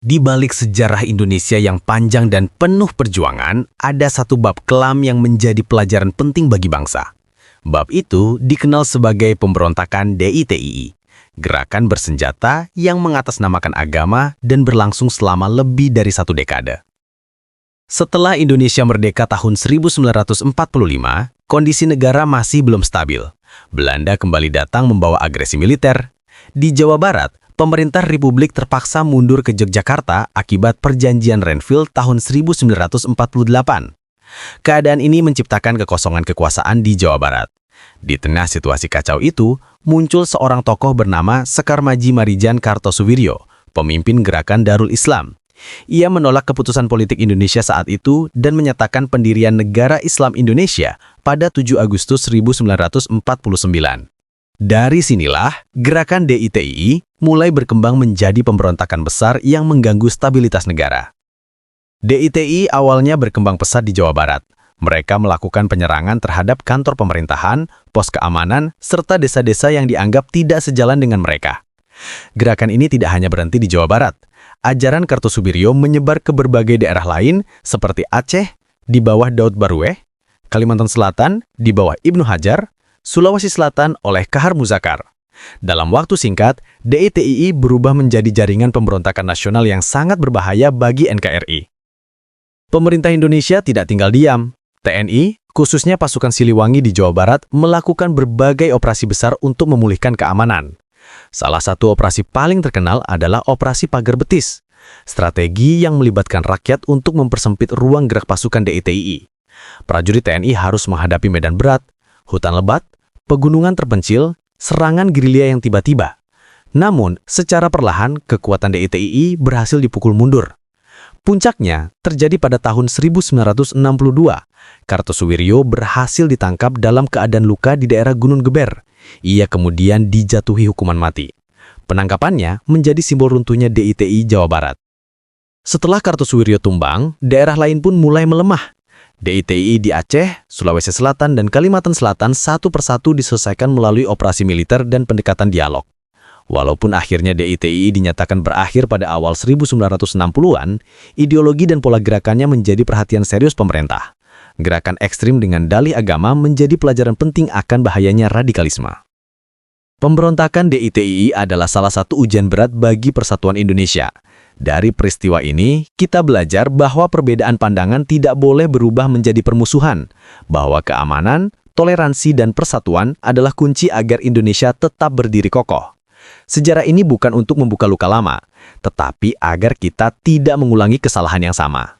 Di balik sejarah Indonesia yang panjang dan penuh perjuangan, ada satu bab kelam yang menjadi pelajaran penting bagi bangsa. Bab itu dikenal sebagai pemberontakan DITII, gerakan bersenjata yang mengatasnamakan agama dan berlangsung selama lebih dari 1 dekade. Setelah Indonesia merdeka tahun 1945, kondisi negara masih belum stabil. Belanda kembali datang membawa agresi militer. Di Jawa Barat, pemerintah Republik terpaksa mundur ke Yogyakarta akibat Perjanjian Renville tahun 1948. Keadaan ini menciptakan kekosongan kekuasaan di Jawa Barat. Di tengah situasi kacau itu, muncul seorang tokoh bernama Sekar Maji Marijan Kartosuwiryo, pemimpin gerakan Darul Islam. Ia menolak keputusan politik Indonesia saat itu dan menyatakan pendirian Negara Islam Indonesia pada 7 Agustus 1949. Dari sinilah, gerakan DITII mulai berkembang menjadi pemberontakan besar yang mengganggu stabilitas negara. DITII awalnya berkembang pesat di Jawa Barat. Mereka melakukan penyerangan terhadap kantor pemerintahan, pos keamanan, serta desa-desa yang dianggap tidak sejalan dengan mereka. Gerakan ini tidak hanya berhenti di Jawa Barat. Ajaran Kartosuwiryo menyebar ke berbagai daerah lain seperti Aceh di bawah Daud Barueh, Kalimantan Selatan di bawah Ibnu Hajar, Sulawesi Selatan oleh Kahar Muzakar. Dalam waktu singkat, DITII berubah menjadi jaringan pemberontakan nasional yang sangat berbahaya bagi NKRI. Pemerintah Indonesia tidak tinggal diam. TNI, khususnya pasukan Siliwangi di Jawa Barat, melakukan berbagai operasi besar untuk memulihkan keamanan. Salah satu operasi paling terkenal adalah Operasi Pagar Betis, strategi yang melibatkan rakyat untuk mempersempit ruang gerak pasukan DITII. Prajurit TNI harus menghadapi medan berat, hutan lebat, pegunungan terpencil, serangan gerilya yang tiba-tiba. Namun, secara perlahan, kekuatan DITII berhasil dipukul mundur. Puncaknya terjadi pada tahun 1962. Kartosuwiryo berhasil ditangkap dalam keadaan luka di daerah Gunung Geber. Ia kemudian dijatuhi hukuman mati. Penangkapannya menjadi simbol runtuhnya DITII Jawa Barat. Setelah Kartosuwiryo tumbang, daerah lain pun mulai melemah. DITII di Aceh, Sulawesi Selatan, dan Kalimantan Selatan satu persatu diselesaikan melalui operasi militer dan pendekatan dialog. Walaupun akhirnya DITII dinyatakan berakhir pada awal 1960-an, ideologi dan pola gerakannya menjadi perhatian serius pemerintah. Gerakan ekstrim dengan dalih agama menjadi pelajaran penting akan bahayanya radikalisme. Pemberontakan DITII adalah salah satu ujian berat bagi persatuan Indonesia. Dari peristiwa ini, kita belajar bahwa perbedaan pandangan tidak boleh berubah menjadi permusuhan, bahwa keamanan, toleransi, dan persatuan adalah kunci agar Indonesia tetap berdiri kokoh. Sejarah ini bukan untuk membuka luka lama, tetapi agar kita tidak mengulangi kesalahan yang sama.